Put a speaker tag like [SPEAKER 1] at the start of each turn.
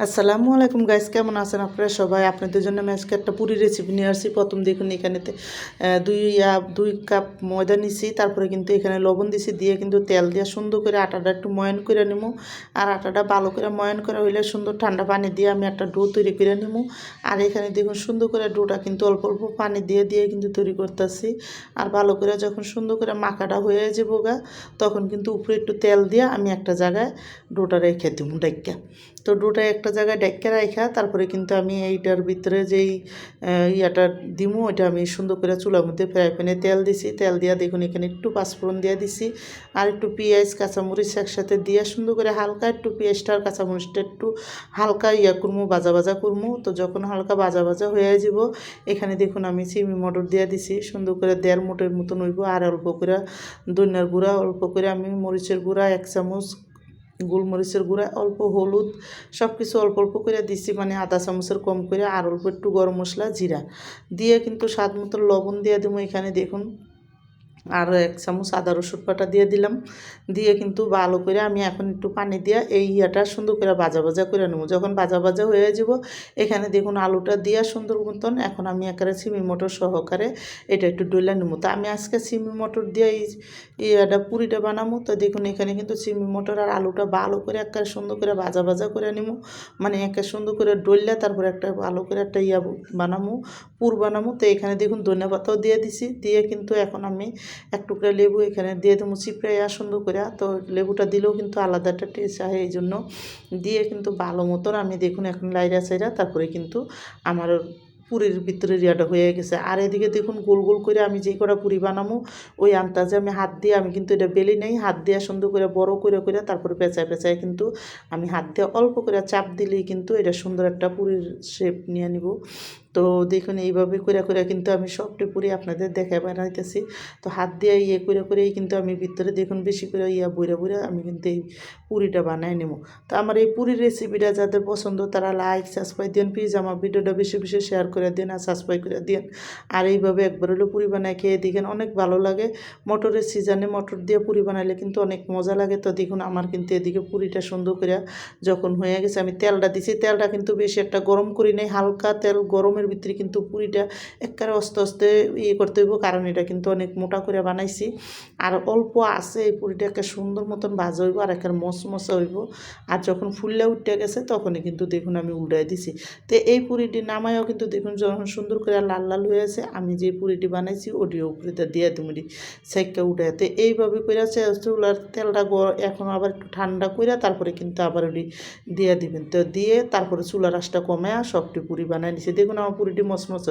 [SPEAKER 1] আসসালামু আলাইকুম গাইস, কেমন আছেন আপনারা সবাই? আপনাদের জন্য আমি আজকে একটা পুরি রেসিপি নিয়ে আসছি। প্রথম দেখুন এখানেতে দুই কাপ ময়দা নিছি, তারপরে কিন্তু এখানে লবণ দিছি, দিয়ে কিন্তু তেল দিয়ে সুন্দর করে আটাটা একটু ময়ান করে নিবো। আর আটাটা ভালো করে ময়ান করা হইলে সুন্দর ঠান্ডা পানি দিয়ে আমি একটা ডো তৈরি করে নিবো। আর এখানে দেখুন সুন্দর করে ডোটা কিন্তু অল্প অল্প পানি দিয়ে দিয়ে কিন্তু তৈরি করতেছি। আর ভালো করে যখন সুন্দর করে মাখাটা হয়ে যাবো গা, তখন কিন্তু উপরে একটু তেল দিয়ে আমি একটা জায়গায় ডোটা রেখে দিব ডাইক্কা। তো ডোটা একটা জায়গায় ডেকে রাখা, তারপরে কিন্তু আমি এইটার ভিতরে যেই ইয়াটা দিমু ওইটা আমি সুন্দর করে চুলার মধ্যে ফ্রাই প্যানে তেল দিছি। তেল দিয়া দেখুন এখানে একটু পাঁচফোড়ন দিয়ে দিছি, আর একটু পেঁয়াজ কাঁচামরিচ একসাথে দিয়ে সুন্দর করে হালকা একটু পেঁয়াজটা আর কাঁচামরিচটা একটু হালকা করবো, ভাজা ভাজা করবো। তো যখন হালকা ভাজা ভাজা হয়ে যাব, এখানে দেখুন আমি চিমি মটর দিয়ে দিছি, সুন্দর করে 1.5 মুঠের মতন হইব। আর অল্প করে ধনিয়ার গুঁড়া, অল্প করে আমি মরিচের গুঁড়া 1 চামচ, গোলমরিচের গুঁড়া, অল্প হলুদ, সব কিছু অল্প অল্প করে দিছি, মানে আধা চামচের কম করে। আর অল্প একটু গরম মশলা, জিরা দিয়ে কিন্তু স্বাদ মতো লবণ দিয়ে দেবো এখানে দেখুন। আর 1 চামচ আদা রসুন বাটা দিয়ে দিলাম, দিয়ে কিন্তু ভালো করে আমি এখন একটু পানি দিয়ে এই সুন্দর করে ভাজা ভাজা করে নেবো। যখন ভাজা ভাজা হয়ে যাব, এখানে দেখুন আলুটা দিয়ে সুন্দর মতন এখন আমি একেবারে সিমি মটর সহকারে এটা একটু ডলে নেবো। তো আমি আজকে সিমি মটর দিয়ে পুরিটা বানাবো। তো দেখুন এখানে কিন্তু সিমি মটর আর আলুটা ভালো করে একেবারে সুন্দর করে ভাজা ভাজা করে নেবো, মানে একে সুন্দর করে ডললে তারপরে একটা ভালো করে একটা বানাবো, পুর বানাবো। তো এখানে দেখুন ধনিয়া পাতাও দিয়ে দিছি, দিয়ে কিন্তু এখন আমি এক টুকরা লেবু এখানে দিয়ে দেবো চিপড়াইয়া সুন্দর করে। তো লেবুটা দিলেও কিন্তু আলাদা একটা টেস্ট হয়, এই জন্য দিয়ে কিন্তু ভালো মতন আমি দেখুন এখন লাইরা চাইরা তারপরে কিন্তু আমার পুরির ভিতরে রিয়াটা হয়ে গেছে। আর এদিকে দেখুন গোল গোল করে আমি যেই কটা পুরি বানাবো ওই আন্দাজে আমি হাত দিয়ে, আমি কিন্তু এটা বেলি নেই, হাত দিয়ে সুন্দর করে বড় করে করে তারপরে পেঁচায় পেঁচায় কিন্তু আমি হাত দিয়ে অল্প করে চাপ দিলেই কিন্তু এটা সুন্দর একটা পুরির শেপ নিয়ে নিব। তো দেখুন এইভাবে করে করে কিন্তু আমি সবটি পুরি আপনাদের দেখায় বানাইতেছি। তো হাত দিয়ে করে করেই কিন্তু আমি ভিতরে দেখুন বেশি করে বইরা বইরা আমি কিন্তু এই পুরিটা বানাই নেব। তো আমার এই পুরির রেসিপিটা যাদের পছন্দ তারা লাইক সাবস্ক্রাইব দেন, প্লিজ আমার ভিডিওটা বেশি বেশি শেয়ার করে দেন আর সাবস্ক্রাইব করে দেন। আর এইভাবে একবার হলেও পুরি বানায় খেয়ে দেখেন, অনেক ভালো লাগে। মটরের সিজনে মটর দিয়ে পুরি বানাইলে কিন্তু অনেক মজা লাগে। তো দেখুন আমার কিন্তু এদিকে পুরিটা সুন্দর করে যখন হয়ে গেছে, আমি তেলটা দিছি, তেলটা কিন্তু বেশি একটা গরম করি নাই, হালকা তেল গরমের ভিতরে কিন্তু পুরিটা একেবারে আস্তে আস্তে করতে হইব, কারণ এটা কিন্তু অনেক মোটা করে বানাইছি। আর অল্প আছে এই পুরিটাকে সুন্দর মতন ভাজা হইব আর একেবারে মশমশা হইব। আর যখন ফুললে উঠে গেছে তখনই কিন্তু দেখুন আমি উল্টাই দিছি। তো এই পুরিটি নামায়ও কিন্তু দেখুন যখন সুন্দর করে লাল লাল হয়েছে, আমি যে পুরিটি বানাইছি ওটিও উপরিতে দিয়ে তুমি সেঁকা উঠে। তো এইভাবে করে চুলার তেলটা এখন আবার একটু ঠান্ডা করে তারপরে কিন্তু আবার ওটি দিয়ে দিবেন। তো দিয়ে তারপরে চুলার আঁচটা কমায় সবটি পুরি বানাই নিছি। দেখুন আমার পুরিটি মচমচ